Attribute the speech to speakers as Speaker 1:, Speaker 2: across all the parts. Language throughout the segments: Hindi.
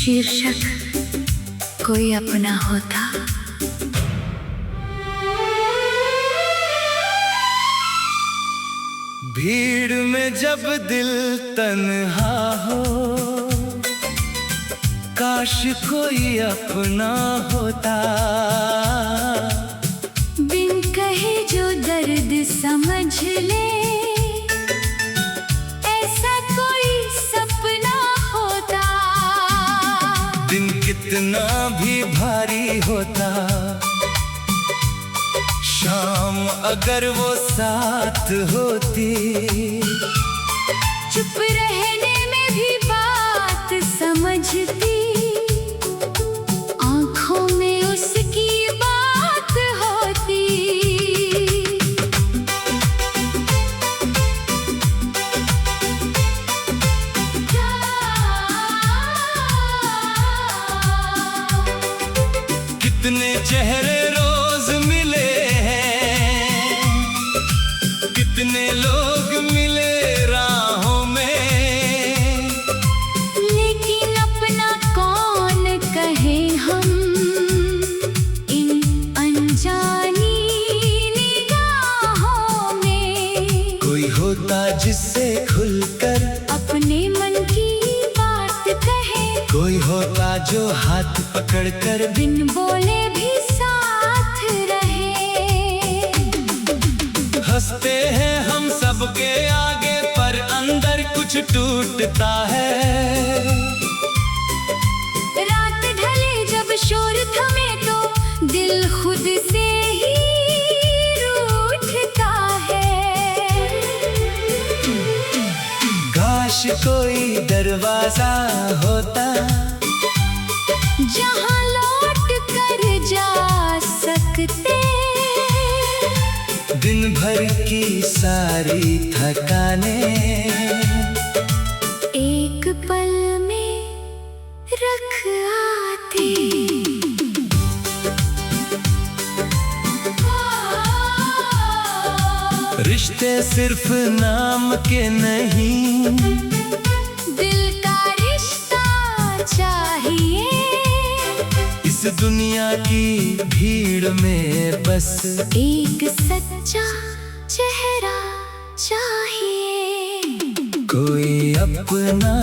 Speaker 1: शीर्षक कोई अपना होता।
Speaker 2: भीड़ में जब दिल तन्हा हो, काश कोई अपना होता।
Speaker 1: बिन कहे जो दर्द समझ ले, ऐसा कोई सपना होता।
Speaker 2: दिन कितना भी भारी होता, शाम अगर वो साथ होती।
Speaker 1: चुप रहने में भी बात समझती, आंखों में उसकी बात होती।
Speaker 2: कितने चेहरे रोज मिले हैं, कितने लोग मिले राहों में,
Speaker 1: लेकिन अपना कौन कहे हम इन अनजानी निगाहों में।
Speaker 2: कोई होता जिससे खुलकर
Speaker 1: अपने मन की बात कहे,
Speaker 2: कोई होता जो हाथ पकड़कर
Speaker 1: बिन बोले भी साथ रहे।
Speaker 2: हंसते हैं हम सबके आगे, पर अंदर कुछ टूटता है।
Speaker 1: रात ढले जब शोर थमे तो दिल खुद से ही रूठता है।
Speaker 2: काश कोई दरवाजा होता,
Speaker 1: जहाँ लौट कर जा सकते।
Speaker 2: दिन भर की सारी थकाने
Speaker 1: एक पल में रख आते।
Speaker 2: रिश्ते सिर्फ नाम के नहीं,
Speaker 1: दिल का रिश्ता चाहिए।
Speaker 2: इस दुनिया की भीड़ में बस
Speaker 1: एक सच्चा चेहरा चाहिए।
Speaker 2: कोई अपना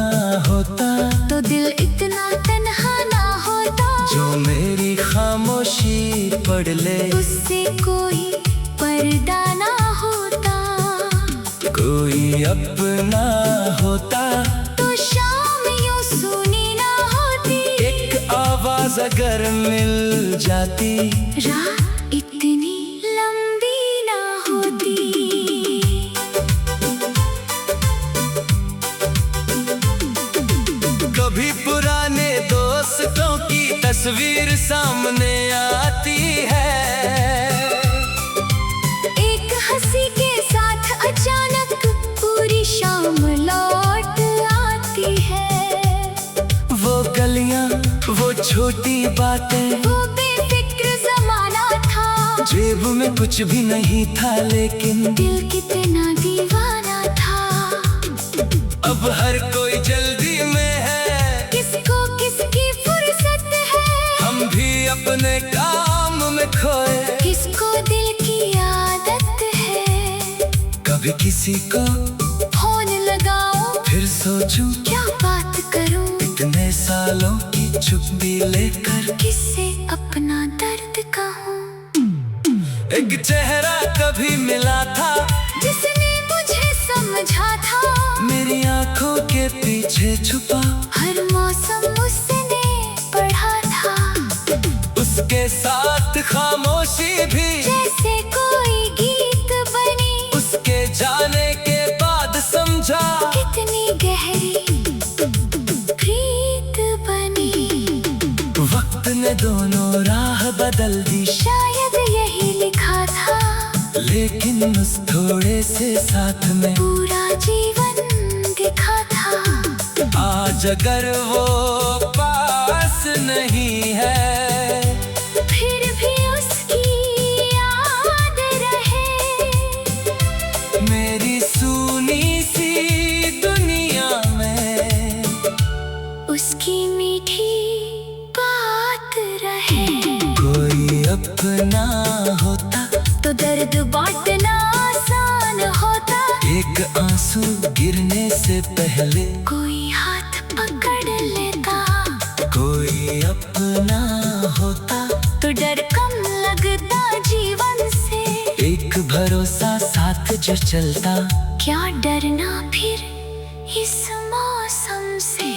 Speaker 2: होता,
Speaker 1: तो दिल इतना तन्हा ना होता।
Speaker 2: जो मेरी खामोशी पढ़ ले,
Speaker 1: उससे कोई पर्दा ना होता।
Speaker 2: कोई अपना होता,
Speaker 1: तो शाम यूं सुनी ना होती।
Speaker 2: एक आवाज अगर मिल जाती,
Speaker 1: रात इतनी लंबी ना होती।
Speaker 2: कभी पुराने दोस्तों की तस्वीर सामने आती है।
Speaker 1: एक हंसी के साथ अचानक पूरी शाम लौट आती है।
Speaker 2: वो गलियां, वो छोटी बातें,
Speaker 1: वो बेफिक्र जमाना था।
Speaker 2: जेब में कुछ भी नहीं था, लेकिन
Speaker 1: दिल कितना दीवाना था।
Speaker 2: अब हर कोई जल्दी में है,
Speaker 1: किसको किसकी फुर्सत है।
Speaker 2: हम भी अपने काम में खोए।
Speaker 1: किसको दिल की आदत है।
Speaker 2: कभी किसी को
Speaker 1: फोन लगाऊं,
Speaker 2: फिर सोचूं
Speaker 1: क्या बात करूं।
Speaker 2: इतने सालों की चुप्पी लेकर
Speaker 1: किससे अपना दर्द कहूं।
Speaker 2: एक चेहरा कभी मिला था,
Speaker 1: जिसने मुझे समझा था।
Speaker 2: मेरी आंखों के पीछे छुपा।
Speaker 1: हर मौसम उसने पढ़ा था।
Speaker 2: उसके साथ खामोशी भी
Speaker 1: जैसे कोई गीत बनी।
Speaker 2: उसके जाने के बाद समझा,
Speaker 1: कितनी गहरी प्रीत बनी।
Speaker 2: वक्त ने दोनों राह बदल दी।
Speaker 1: शायद यही लिखा था,
Speaker 2: लेकिन उस थोड़े से साथ में
Speaker 1: पूरा जीवन दिखा था।
Speaker 2: आज अगर वो पास नहीं है,
Speaker 1: फिर भी उसकी याद रहे।
Speaker 2: मेरी सूनी सी दुनिया में
Speaker 1: उसकी मीठी
Speaker 2: अपना होता
Speaker 1: तो दर्द बांटना आसान होता।
Speaker 2: एक आंसू गिरने से पहले
Speaker 1: कोई हाथ पकड़ लेता,
Speaker 2: कोई अपना होता
Speaker 1: तो डर कम लगता जीवन से।
Speaker 2: एक भरोसा साथ जो चलता,
Speaker 1: क्या डरना फिर इस मौसम से।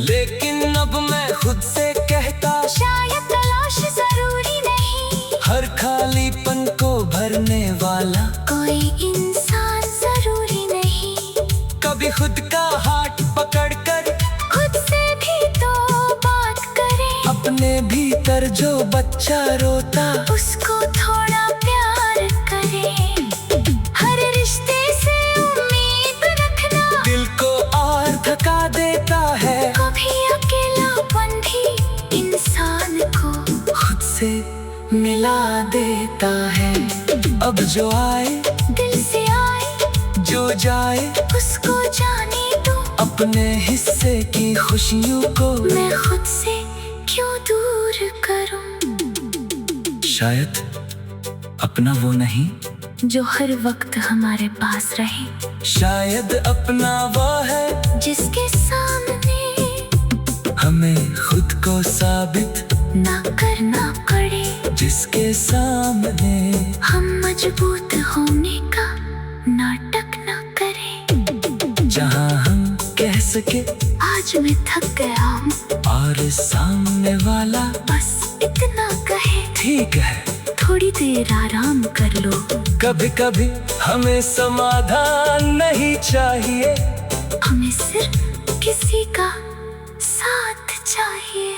Speaker 2: लेकिन अब मैं खुद से कहता,
Speaker 1: शायद तलाश जरूरी नहीं,
Speaker 2: हर खालीपन को भरने वाला
Speaker 1: कोई इंसान जरूरी नहीं।
Speaker 2: कभी खुद का हाथ पकड़कर
Speaker 1: खुद से भी तो बात करें,
Speaker 2: अपने भीतर जो बच्चा रोता
Speaker 1: उसको थोड़ा प्यार करें। हर रिश्ते से उम्मीद रखना
Speaker 2: दिल को और थका देता है।
Speaker 1: कभी अकेलापन भी इंसान को
Speaker 2: खुद से मिला देता है। अब जो आए
Speaker 1: दिल से आए,
Speaker 2: जो जाए
Speaker 1: उसको जाने दो।
Speaker 2: अपने हिस्से की खुशियों को
Speaker 1: मैं खुद से क्यों दूर करूं,
Speaker 2: शायद अपना वो नहीं
Speaker 1: जो हर वक्त हमारे पास रहे।
Speaker 2: शायद अपना वो है
Speaker 1: जिसके सामने
Speaker 2: हमें खुद को साबित
Speaker 1: ना करना पड़े,
Speaker 2: जिसके सामने
Speaker 1: हम मजबूत होने का नाटक ना करें।
Speaker 2: जहाँ हम कह सके
Speaker 1: आज मैं थक गया हूँ,
Speaker 2: और सामने वाला
Speaker 1: बस इतना कहे
Speaker 2: ठीक है।
Speaker 1: थोड़ी देर आराम कर लो।
Speaker 2: कभी कभी हमें समाधान नहीं चाहिए,
Speaker 1: हमें सिर्फ किसी का साथ चाहिए।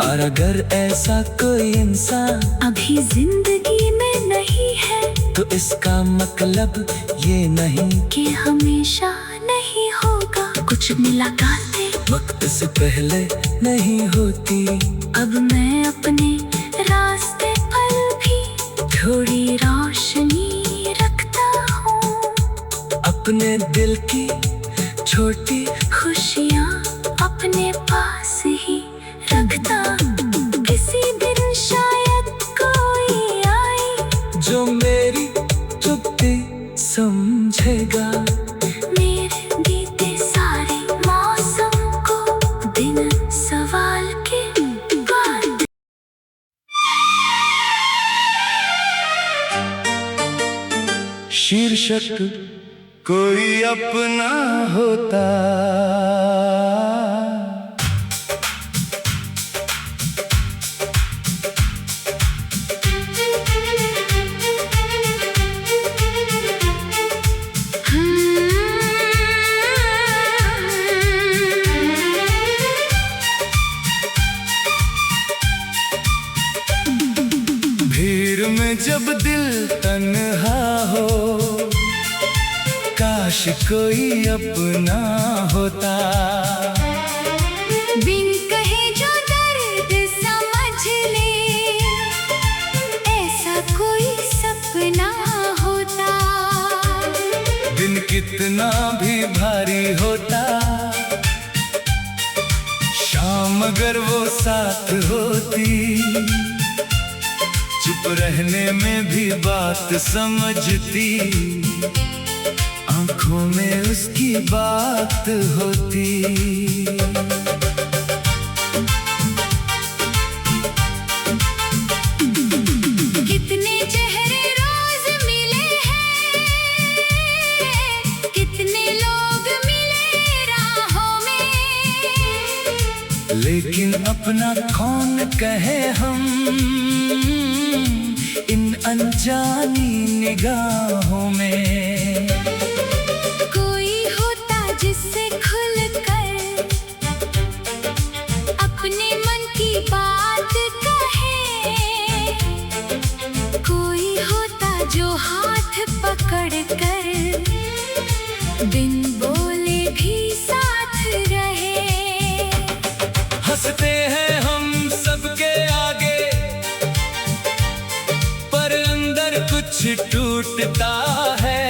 Speaker 2: और अगर ऐसा कोई इंसान
Speaker 1: अभी जिंदगी में नहीं है,
Speaker 2: तो इसका मतलब ये नहीं
Speaker 1: कि हमेशा नहीं होगा। कुछ मुलाकातें
Speaker 2: वक्त से पहले नहीं होती।
Speaker 1: अब मैं अपने रास्ते पर भी थोड़ी रोशनी रखता हूँ।
Speaker 2: अपने दिल की छोटी
Speaker 1: खुशियाँ अपने पास ही रखता। किसी दिन शायद कोई आए
Speaker 2: जो मेरी चुप्पी समझेगा।
Speaker 1: मेरे बीते सारे मौसम को दिन सवाल के बाद।
Speaker 2: शीर्षक कोई अपना होता। भीड़ में जब दिल तन्हा हो, काश कोई अपना होता।
Speaker 1: बिन कहे जो दर्द समझ ले, ऐसा कोई सपना होता।
Speaker 2: दिन कितना भी भारी होता, शाम अगर वो साथ होती, चुप रहने में भी बात समझती। आंखों में उसकी बात होती।
Speaker 1: कितने चेहरे रोज मिले हैं, कितने लोग मिले राहों में,
Speaker 2: लेकिन अपना कौन कहे हम इन अनजानी निगाहों में।
Speaker 1: कोई होता जिससे खुलकर अपने मन की बात कहे, कोई होता जो हाथ पकड़ कर बिन बोले भी साथ रहे।
Speaker 2: हंसते हैं हम सबके आगे, पर अंदर कुछ टूटता है।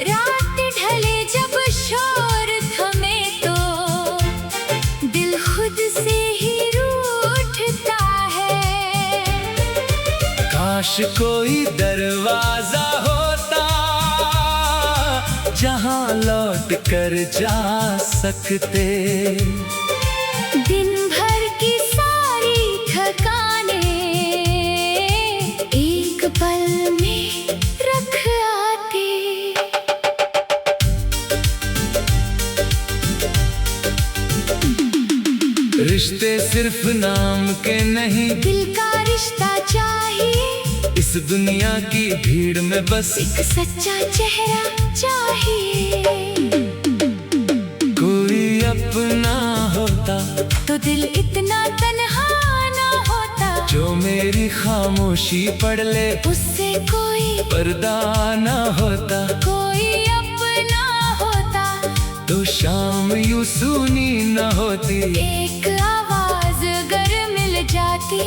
Speaker 1: रात ढले जब शोर थमे तो दिल खुद से ही रूठता है।
Speaker 2: काश कोई दरवाजा होता जहां लौट कर जा सकते।
Speaker 1: दिन भर की सारी थकाने एक पल में रख आते।
Speaker 2: रिश्ते सिर्फ नाम के नहीं,
Speaker 1: दिल का रिश्ता चाहिए।
Speaker 2: इस दुनिया की भीड़ में बस
Speaker 1: एक सच्चा चेहरा चाहिए।
Speaker 2: कोई अपना होता
Speaker 1: तो दिल इतना तन्हा ना होता।
Speaker 2: जो मेरी खामोशी पढ़ ले,
Speaker 1: उससे कोई
Speaker 2: पर्दा ना होता।
Speaker 1: कोई अपना होता
Speaker 2: तो शाम यूं सूनी न होती।
Speaker 1: एक आवाज अगर मिल जाती,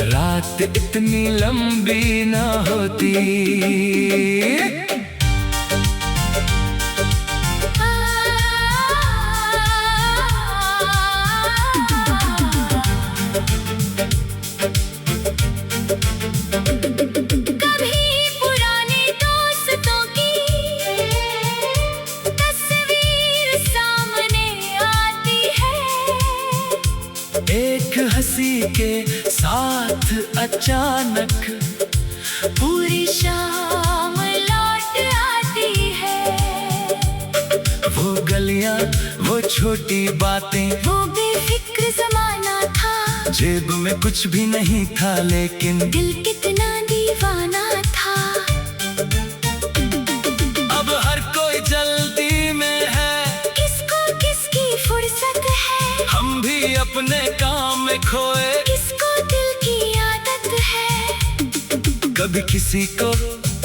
Speaker 2: रात इतनी लंबी न होती।
Speaker 1: कभी पुराने दोस्तों की तस्वीर सामने आती है।
Speaker 2: एक हंसी के साथ अचानक
Speaker 1: पूरी शाम लौट आती है।
Speaker 2: वो गलियां, वो छोटी बातें,
Speaker 1: वो बेफिक्र जमाना था।
Speaker 2: जेब में कुछ भी नहीं था लेकिन
Speaker 1: दिल कितना दीवाना था।
Speaker 2: अब हर कोई जल्दी में है,
Speaker 1: किसको किसकी फुर्सत है।
Speaker 2: हम भी अपने काम में खोए।
Speaker 1: किसको दिल की आदत है।
Speaker 2: कभी किसी को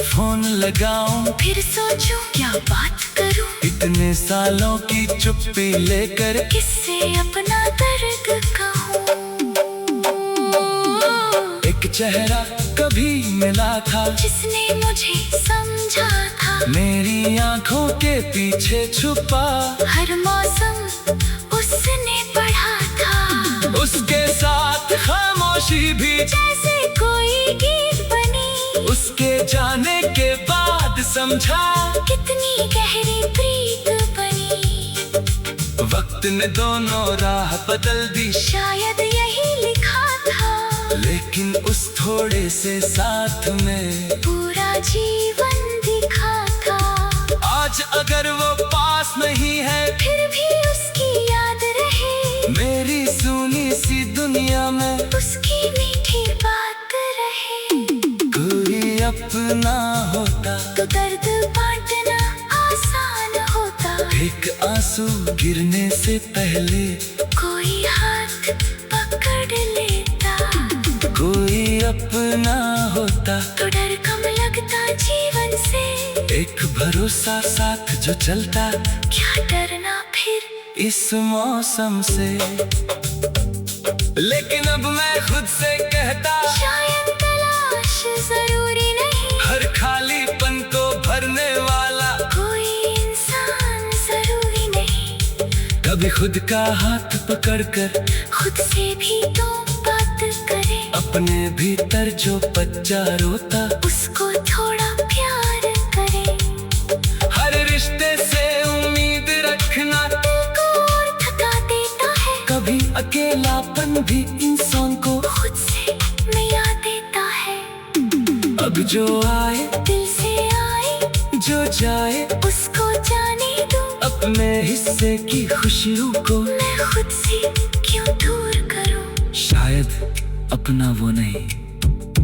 Speaker 2: फोन लगाऊं,
Speaker 1: फिर सोचूं क्या बात करूं।
Speaker 2: इतने सालों की चुप्पी लेकर
Speaker 1: किससे अपना दर्द कहूं।
Speaker 2: एक चेहरा कभी मिला था,
Speaker 1: जिसने मुझे समझा था।
Speaker 2: मेरी आंखों के पीछे छुपा।
Speaker 1: हर मौसम उसने पढ़ा था।
Speaker 2: उसके साथ खामोशी भी
Speaker 1: जैसे कोई गीत बनी।
Speaker 2: उसके जाने के बाद समझा
Speaker 1: कितनी गहरी प्रीत बनी।
Speaker 2: वक्त ने दोनों राह बदल दी।
Speaker 1: शायद यही लिखा था।
Speaker 2: लेकिन उस थोड़े से साथ में
Speaker 1: पूरा जीवन दिखा था।
Speaker 2: आज अगर वो पास नहीं है,
Speaker 1: फिर भी उसकी याद रहे।
Speaker 2: मेरी सुनी सी दुनिया में
Speaker 1: उसकी मीठी बात रहे।
Speaker 2: कोई अपना होता
Speaker 1: तो दर्द बांटना आसान होता।
Speaker 2: एक आंसू गिरने से पहले
Speaker 1: कोई हाथ पकड़ लेता।
Speaker 2: कोई अपना होता
Speaker 1: तो डर कम लगता जीवन से।
Speaker 2: एक भरोसा साथ जो चलता।
Speaker 1: क्या डरना फिर
Speaker 2: इस मौसम से। लेकिन अब मैं खुद से कहता,
Speaker 1: शायद तलाश जरूरी नहीं।
Speaker 2: हर खालीपन को भरने वाला
Speaker 1: कोई इंसान जरूरी नहीं।
Speaker 2: कभी खुद का हाथ पकड़कर
Speaker 1: खुद से भी तो बात करे।
Speaker 2: अपने भीतर जो बच्चा रोता,
Speaker 1: उसको थोड़ा प्यार करे।
Speaker 2: हर रिश्ते से उम्मीद रखना
Speaker 1: दिल को और थका देता है।
Speaker 2: कभी अकेलापन भी इंसान को
Speaker 1: खुद से मिला देता है।
Speaker 2: अब जो आए
Speaker 1: दिल से आए,
Speaker 2: जो जाए
Speaker 1: उसको जाने दो।
Speaker 2: अपने हिस्से की खुशियों को
Speaker 1: मैं खुद से क्यों दूर करूं।
Speaker 2: शायद अपना वो नहीं,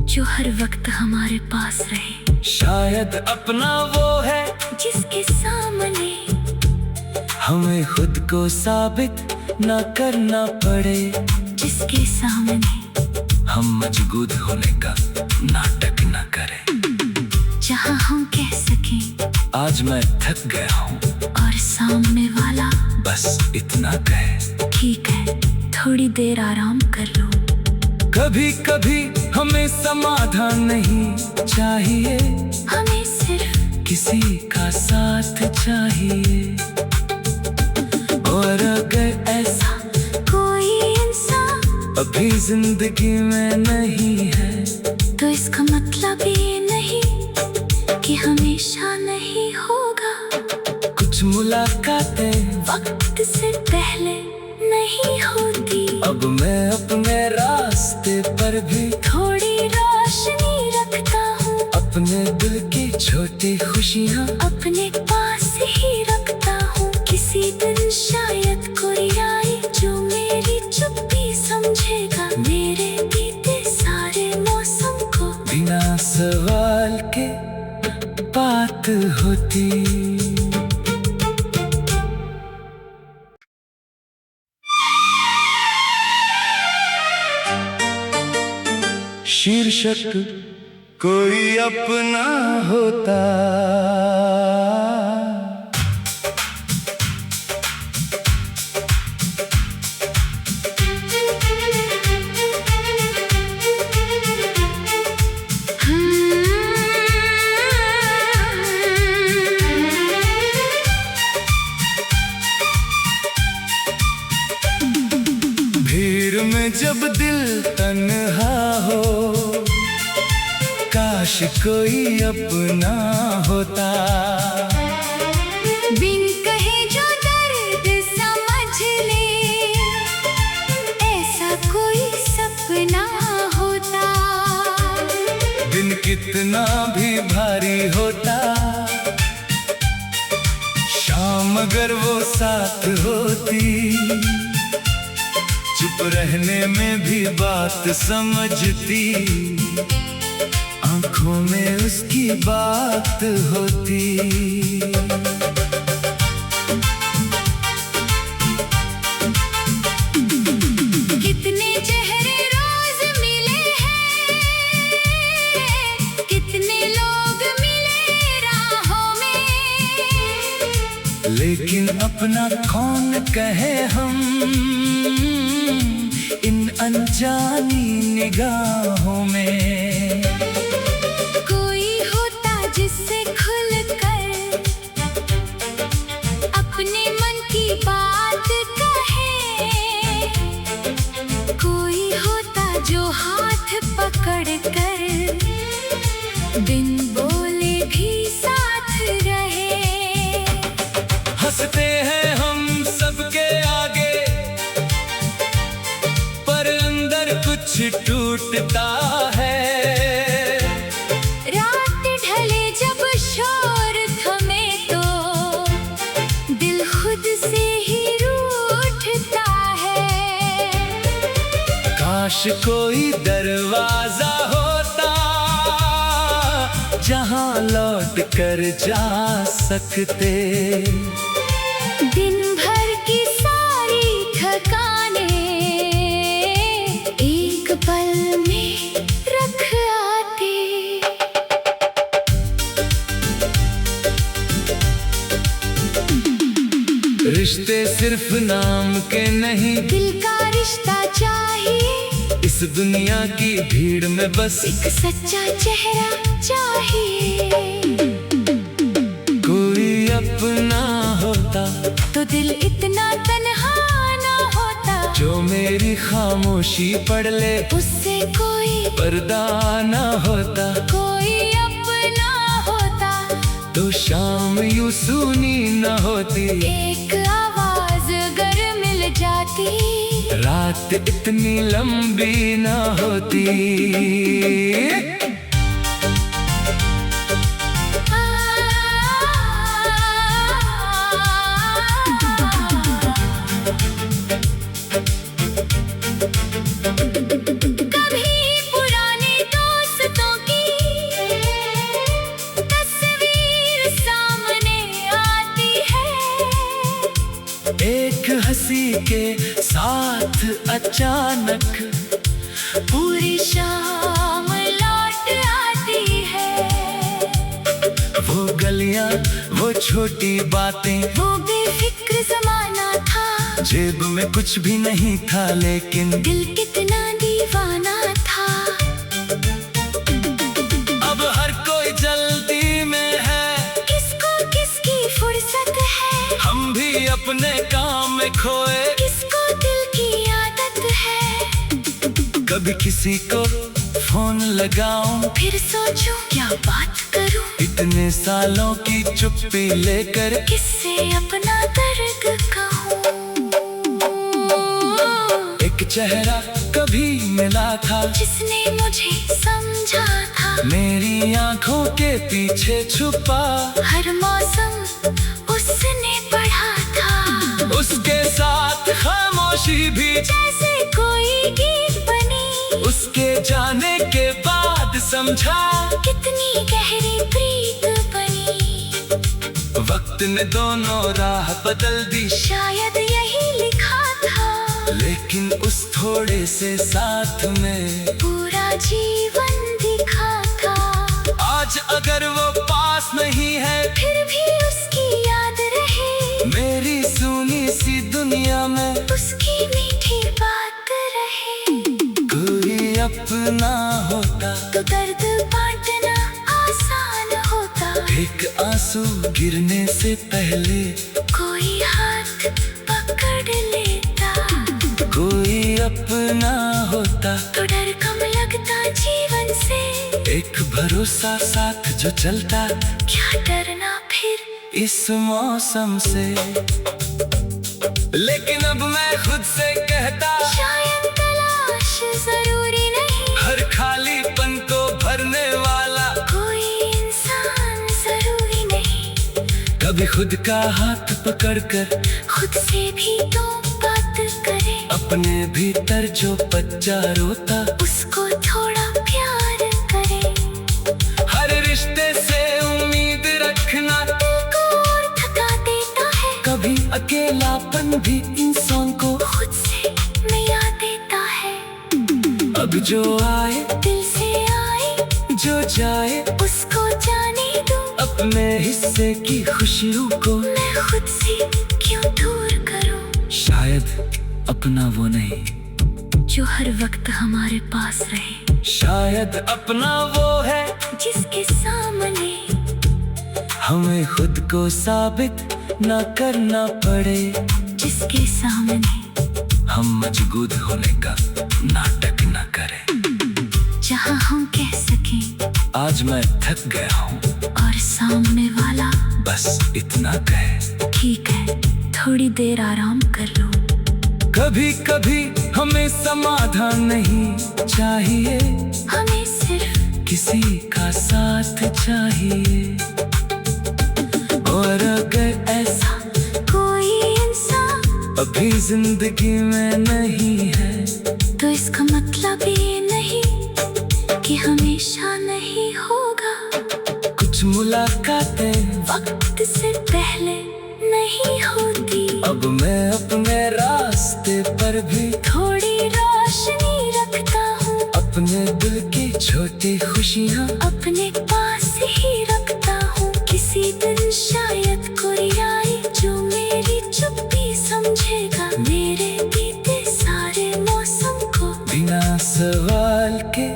Speaker 1: जो हर वक्त हमारे पास रहे।
Speaker 2: शायद अपना वो है
Speaker 1: जिसके सामने
Speaker 2: हमें खुद को साबित न करना पड़े।
Speaker 1: जिसके सामने
Speaker 2: हम मजबूत होने का नाटक न करें।
Speaker 1: जहां हम कह सकें
Speaker 2: आज मैं थक गया हूँ,
Speaker 1: और सामने वाला
Speaker 2: बस इतना कहे
Speaker 1: ठीक है, थोड़ी देर आराम कर लो।
Speaker 2: कभी कभी हमें समाधान नहीं चाहिए,
Speaker 1: हमें सिर्फ
Speaker 2: किसी का साथ चाहिए। और अगर ऐसा
Speaker 1: कोई इंसान
Speaker 2: अभी जिंदगी में नहीं है,
Speaker 1: तो इसका मतलब ये नहीं कि हमेशा नहीं होगा।
Speaker 2: कुछ मुलाकातें
Speaker 1: वक्त से पहले नहीं होती।
Speaker 2: अब मैं अपने रास्ते पर भी
Speaker 1: थोड़ी रोशनी रखता हूँ,
Speaker 2: अपने दिल की छोटी खुशियाँ
Speaker 1: अपने पास ही रखता हूँ। किसी दिन शायद कोई आए जो मेरी चुप्पी समझेगा, मेरे बीते सारे मौसम को।
Speaker 2: बिना सवाल के बात होती। शीर्षक कोई अपना होता। भीड़ में जब दिल तन्हा हो, काश कोई अपना होता।
Speaker 1: बिन कहे जो दर्द समझ ले, ऐसा कोई सपना होता।
Speaker 2: दिन कितना भी भारी होता, शाम अगर वो साथ होती, चुप रहने में भी बात समझती, आंखों में उसकी बात होती।
Speaker 1: कितने चेहरे रोज मिले हैं, कितने लोग मिले राहों में,
Speaker 2: लेकिन अपना कौन कहे हम इन अनजानी निगाहों में।
Speaker 1: कोई होता जिससे खुलकर अपने मन की बात कहे, कोई होता जो हाथ पकड़ कर बिन बोले भी साथ रहे।
Speaker 2: हंसते हैं हम सबके आगे, पर अंदर कुछ टूटता है।
Speaker 1: रात ढले जब शोर थमे तो दिल खुद से ही रूठता है।
Speaker 2: काश कोई दरवाजा होता, जहां लौट कर जा सकते।
Speaker 1: दिन भर की सारी थकाने एक पल में रख आते।
Speaker 2: रिश्ते सिर्फ नाम के नहीं,
Speaker 1: दिल का रिश्ता चाहिए।
Speaker 2: इस दुनिया की भीड़ में बस
Speaker 1: एक सच्चा चेहरा चाहिए।
Speaker 2: कोई अपना होता,
Speaker 1: तो दिल इतना तन्हा ना होता।
Speaker 2: जो मेरी खामोशी पढ़ ले,
Speaker 1: उससे कोई
Speaker 2: पर्दा ना होता।
Speaker 1: कोई अपना होता,
Speaker 2: तो शाम यूं सूनी न होती।
Speaker 1: एक आवाज अगर मिल जाती,
Speaker 2: रात इतनी लंबी न होती।
Speaker 1: कभी पुराने दोस्तों की तस्वीर सामने आती है।
Speaker 2: एक हंसी के साथ अचानक
Speaker 1: पूरी शाम लौट आती है।
Speaker 2: वो गलियां, वो छोटी बातें,
Speaker 1: वो बेफिक्र जमाना था।
Speaker 2: जेब में कुछ भी नहीं था, लेकिन
Speaker 1: दिल कितना दीवाना था।
Speaker 2: अब हर कोई जल्दी में है,
Speaker 1: किसको किसकी फुर्सत है।
Speaker 2: हम भी अपने काम में खोए।
Speaker 1: किसको दिल की आदत है।
Speaker 2: कभी किसी को फोन लगाऊं,
Speaker 1: फिर सोचूं क्या बात करूं।
Speaker 2: इतने सालों की चुप्पी लेकर
Speaker 1: किससे अपना दर्द कहूं।
Speaker 2: एक चेहरा कभी मिला था,
Speaker 1: जिसने मुझे समझा था।
Speaker 2: मेरी आंखों के पीछे छुपा
Speaker 1: हर मौसम उसने पढ़ा था।
Speaker 2: उसके साथ खामोशी भी
Speaker 1: जैसे कोई गीत बनी।
Speaker 2: उसके जाने के बाद समझा
Speaker 1: कितनी गहरी प्रीत बनी।
Speaker 2: वक्त ने दोनों राह बदल दी,
Speaker 1: शायद यही लिखा था।
Speaker 2: लेकिन उस थोड़े से साथ में
Speaker 1: पूरा जीवन दिखा था।
Speaker 2: आज अगर वो पास नहीं है,
Speaker 1: फिर भी उसकी याद रहे।
Speaker 2: मेरी सुनी सी दुनिया में
Speaker 1: उसकी मीठी बात रहे।
Speaker 2: कोई अपना होता
Speaker 1: तो दर्द बांटना आसान होता।
Speaker 2: एक आंसू गिरने से पहले
Speaker 1: कोई हाथ पकड़ लेता।
Speaker 2: कोई अपना होता
Speaker 1: तो डर कम लगता जीवन से।
Speaker 2: एक भरोसा साथ जो चलता,
Speaker 1: क्या डरना फिर
Speaker 2: इस मौसम से। लेकिन अब मैं खुद से कहता,
Speaker 1: शायद तलाश जरूरी नहीं।
Speaker 2: हर खालीपन को भरने वाला
Speaker 1: कोई इंसान जरूरी नहीं।
Speaker 2: कभी खुद का हाथ पकड़कर
Speaker 1: खुद से भी तो बात करे।
Speaker 2: अपने भीतर जो बच्चा रोता,
Speaker 1: उसको थोड़ा प्यार करे।
Speaker 2: हर रिश्ते से उम्मीद रखना
Speaker 1: दिल को और थका देता है।
Speaker 2: कभी अकेलापन भी इंसान को
Speaker 1: खुद से मिला देता है।
Speaker 2: अब जो आए
Speaker 1: दिल से आए,
Speaker 2: जो जाए
Speaker 1: उसको जाने दो।
Speaker 2: अपने हिस्से की खुशियों को
Speaker 1: मैं खुद से क्यों दूर करूं।
Speaker 2: शायद अपना वो नहीं,
Speaker 1: जो हर वक्त हमारे पास रहे।
Speaker 2: शायद अपना वो है
Speaker 1: जिसके सामने
Speaker 2: हमें खुद को साबित न करना पड़े।
Speaker 1: जिसके सामने
Speaker 2: हम मजबूत होने का नाटक न करें।
Speaker 1: जहां हम कह सकें
Speaker 2: आज मैं थक गया हूँ,
Speaker 1: और सामने वाला
Speaker 2: बस इतना कहे,
Speaker 1: ठीक है थोड़ी देर आराम कर लो।
Speaker 2: कभी कभी हमें समाधान नहीं चाहिए,
Speaker 1: हमें सिर्फ
Speaker 2: किसी का साथ चाहिए। और अगर ऐसा
Speaker 1: कोई इंसान
Speaker 2: अभी जिंदगी में नहीं है,
Speaker 1: तो इसका मतलब ये नहीं कि हमेशा नहीं होगा।
Speaker 2: कुछ मुलाकातें
Speaker 1: वक्त से पहले नहीं होती।
Speaker 2: अब मैं अपने रास्ते पर भी
Speaker 1: थोड़ी रोशनी रखता हूँ।
Speaker 2: अपने दिल की छोटी खुशियाँ
Speaker 1: अपने पास ही रखता हूँ। किसी दिन शायद कोई आए जो मेरी चुप्पी समझेगा। मेरे बीते सारे मौसम को
Speaker 2: बिना सवाल के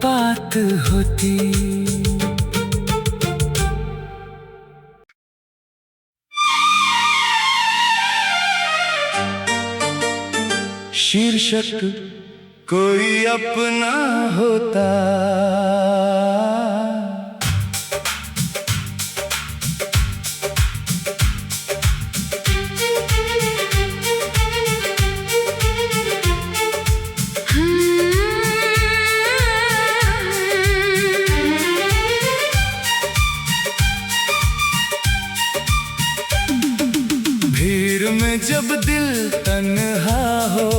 Speaker 2: बात होती। शीर्षक कोई अपना होता। भीड़ में जब दिल तन्हा हो,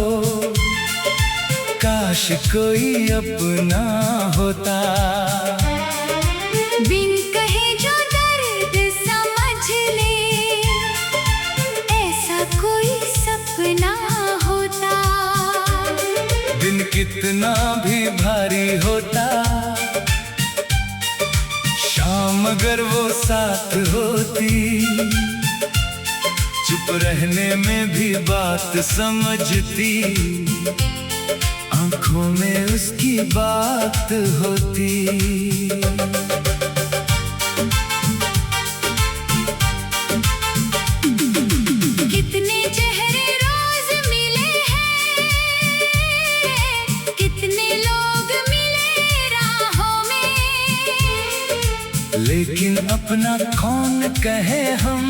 Speaker 2: काश कोई अपना होता।
Speaker 1: बिन कहे जो दर्द समझ ले, ऐसा कोई सपना होता।
Speaker 2: दिन कितना भी भारी होता, शाम अगर वो साथ होती, चुप रहने में भी बात समझती। आंखों में उसकी बात होती।
Speaker 1: कितने चेहरे रोज मिले हैं,
Speaker 2: लेकिन अपना कौन कहे हम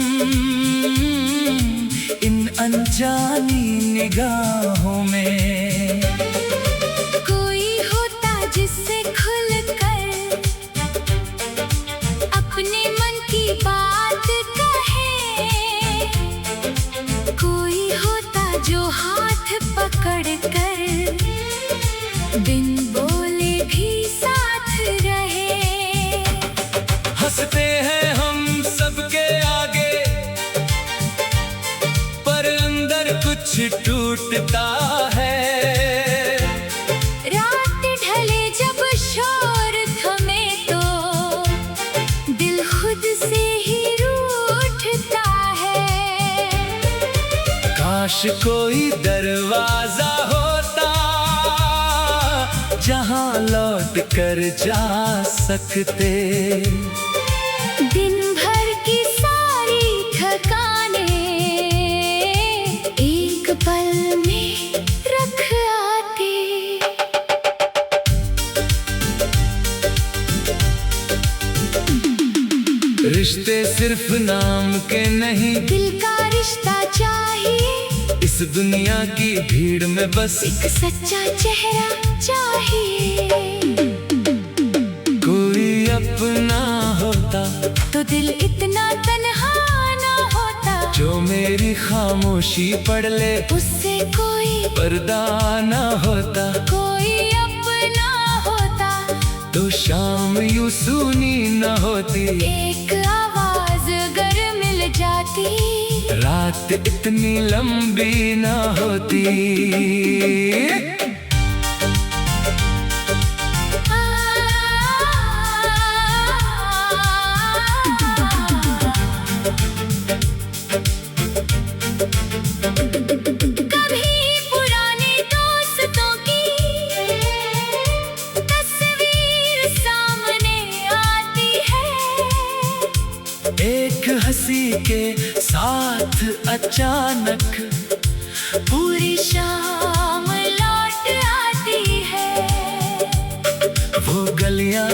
Speaker 2: इन अनजानी निगाहों में।
Speaker 1: कोई होता जिससे खुलकर अपने मन की बात कहे, कोई होता जो हाथ पकड़ कर बिन बोले भी साथ रहे।
Speaker 2: हंसते हैं हम सबके आगे पर अंदर कुछ टूटता है।
Speaker 1: रात ढले जब शोर थमे तो दिल खुद से ही रूठता है।
Speaker 2: काश कोई दरवाजा होता जहां लौट कर जा सकते।
Speaker 1: दिन भर की सारी थकाने एक पल में रख आते।
Speaker 2: रिश्ते सिर्फ नाम के नहीं,
Speaker 1: दिल का रिश्ता चाहिए।
Speaker 2: इस दुनिया की भीड़ में बस
Speaker 1: एक सच्चा चेहरा चाहिए।
Speaker 2: कोई अपना होता
Speaker 1: तो दिल इतना तन्हा ना होता।
Speaker 2: जो मेरी खामोशी पढ़ ले
Speaker 1: उससे कोई
Speaker 2: पर्दा ना होता।
Speaker 1: कोई अपना होता
Speaker 2: तो शाम यूं सूनी न होती।
Speaker 1: एक आवाज अगर मिल जाती
Speaker 2: रात इतनी लंबी न होती।
Speaker 1: कभी पुराने दोस्तों की तस्वीर सामने आती है।
Speaker 2: एक हंसी के साथ अचानक
Speaker 1: पूरी शाम लौट आती है।
Speaker 2: वो गलियां,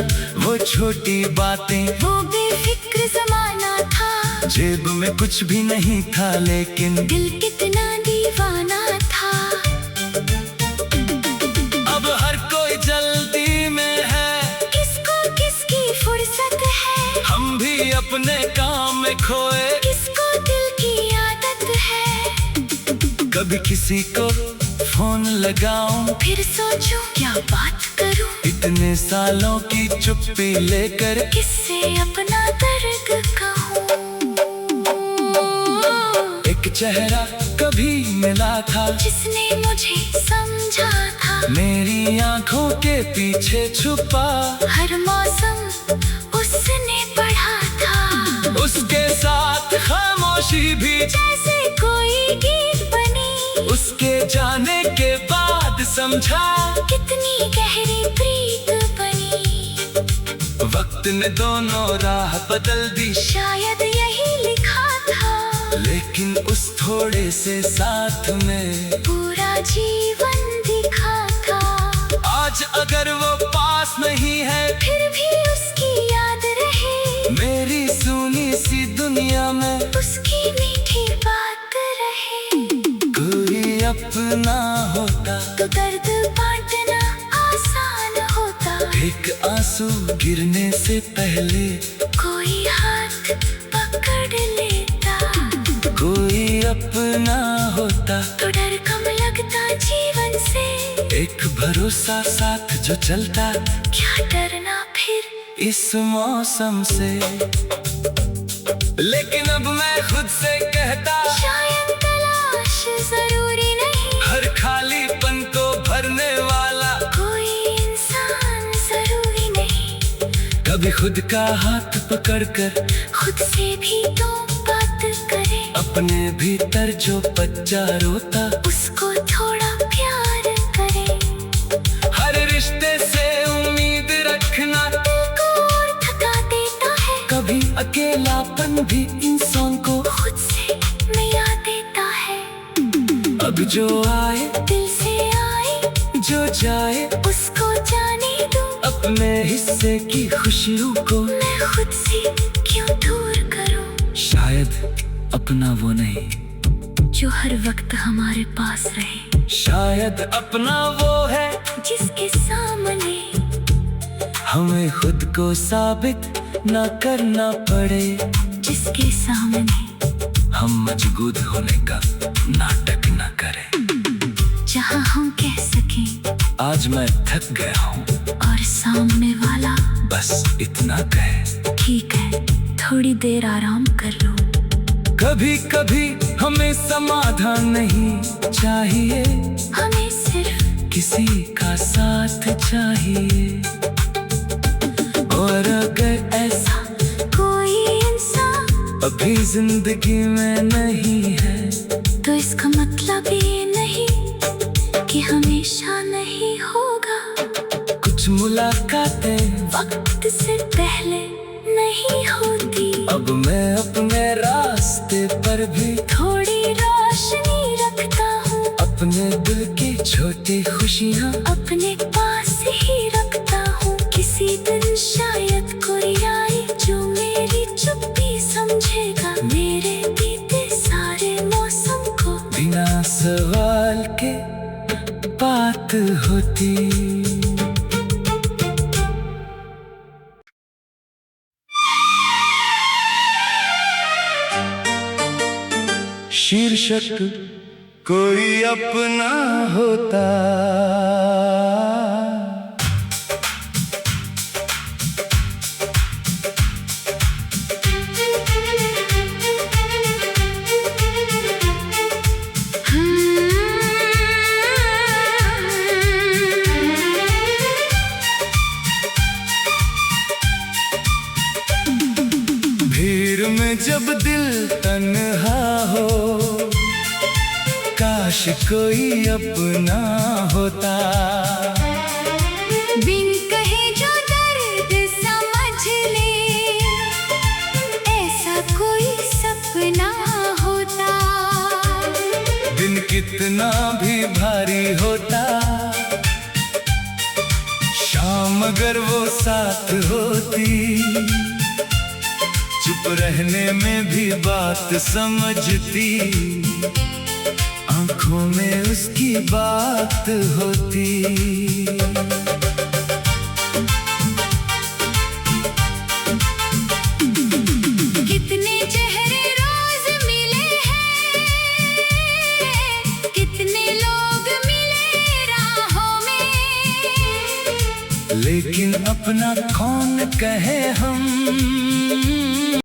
Speaker 2: वो छोटी बातें,
Speaker 1: वो बेफिक्र ज़माना था।
Speaker 2: जेब में कुछ भी नहीं था लेकिन
Speaker 1: दिल कितना दीवाना था।
Speaker 2: अब हर कोई जल्दी में है,
Speaker 1: किसको किसकी फुर्सत है।
Speaker 2: हम भी अपने काम में खोए।
Speaker 1: किसको दिल की आदत है।
Speaker 2: कभी किसी को फोन लगाऊं,
Speaker 1: फिर सोचूं क्या बात करूं।
Speaker 2: इतने सालों की चुप्पी लेकर
Speaker 1: किससे अपना दर्द कहूं।
Speaker 2: एक चेहरा कभी मिला था
Speaker 1: जिसने मुझे समझा था।
Speaker 2: मेरी आंखों के पीछे छुपा
Speaker 1: हर मौसम उसने पढ़ा था।
Speaker 2: उसके साथ खामोशी भी
Speaker 1: जैसे कोई गीत बनी।
Speaker 2: उसके जाने के बाद समझा
Speaker 1: कितनी गहरी प्रीत बनी।
Speaker 2: वक्त ने दोनों राह बदल दी।
Speaker 1: शायद यही लिखा था।
Speaker 2: लेकिन उस थोड़े से साथ में
Speaker 1: पूरा जीवन दिखा था।
Speaker 2: आज अगर वो पास नहीं है
Speaker 1: फिर भी उसकी याद रहे।
Speaker 2: मेरी सुनी सी दुनिया में
Speaker 1: उसकी मीठी बात रहे।
Speaker 2: कोई अपना होता
Speaker 1: तो दर्द बांटना आसान होता।
Speaker 2: एक आंसू गिरने से पहले
Speaker 1: कोई हाथ पकड़ लेता।
Speaker 2: कोई अपना होता
Speaker 1: तो डर कम लगता जीवन से।
Speaker 2: एक भरोसा साथ जो चलता।
Speaker 1: क्या डरना फिर
Speaker 2: इस मौसम से। लेकिन अब मैं खुद से कहता
Speaker 1: शायद तलाश जरूरी नहीं।
Speaker 2: हर खालीपन को भरने वाला
Speaker 1: कोई इंसान जरूरी नहीं।
Speaker 2: कभी खुद का हाथ पकड़कर
Speaker 1: खुद से भी तो बात करे।
Speaker 2: अपने भीतर जो बच्चा रोता
Speaker 1: उसको थोड़ा प्यार करे।
Speaker 2: हर रिश्ते से उम्मीद रखना
Speaker 1: दिल को और थका देता है।
Speaker 2: कभी अकेलापन भी इंसान को
Speaker 1: खुद से मिला देता है।
Speaker 2: अब जो आए
Speaker 1: दिल से आए
Speaker 2: जो जाए
Speaker 1: उसको जाने दूं,
Speaker 2: अपने हिस्से की खुशियों को
Speaker 1: मैं खुद से क्यों दूर करूं।
Speaker 2: शायद अपना वो नहीं
Speaker 1: जो हर वक्त हमारे पास रहे,
Speaker 2: शायद अपना वो है
Speaker 1: जिसके सामने
Speaker 2: हमें खुद को साबित ना करना पड़े,
Speaker 1: जिसके सामने
Speaker 2: हम मजबूत होने का नाटक न करें।
Speaker 1: जहाँ हम कह सकें
Speaker 2: आज मैं थक गया हूँ
Speaker 1: और सामने वाला
Speaker 2: बस इतना कहे,
Speaker 1: ठीक है थोड़ी देर आराम कर लो।
Speaker 2: कभी कभी हमें समाधान नहीं चाहिए,
Speaker 1: हमें सिर्फ
Speaker 2: किसी का साथ चाहिए। और अगर ऐसा
Speaker 1: कोई इंसान
Speaker 2: अभी जिंदगी में नहीं है,
Speaker 1: तो इसका मतलब ये नहीं कि हमेशा नहीं होगा।
Speaker 2: कुछ मुलाकातें
Speaker 1: वक्त से पहले नहीं होती,
Speaker 2: अब मैं अपने रास्ते पर भी
Speaker 1: थोड़ी रोशनी रखता हूँ,
Speaker 2: अपने दिल की छोटी खुशियाँ
Speaker 1: अपने पास ही रखता हूँ। किसी दिन शायद कोई आए जो मेरी चुप्पी समझेगा, मेरे बीते सारे मौसम को।
Speaker 2: बिना सवाल के बात होती। शीर्षक कोई अपना होता। भीड़ में जब दिल तन्हा हो, काश कोई अपना होता।
Speaker 1: बिन कहे जो दर्द समझ ले, ऐसा कोई सपना होता।
Speaker 2: दिन कितना भी भारी होता, शाम अगर वो साथ होती, चुप रहने में भी बात समझती, आंखों में उसकी बात होती।
Speaker 1: कितने चेहरे रोज मिले हैं, कितने लोग मिले राहों में,
Speaker 2: लेकिन अपना कौन कहे हम।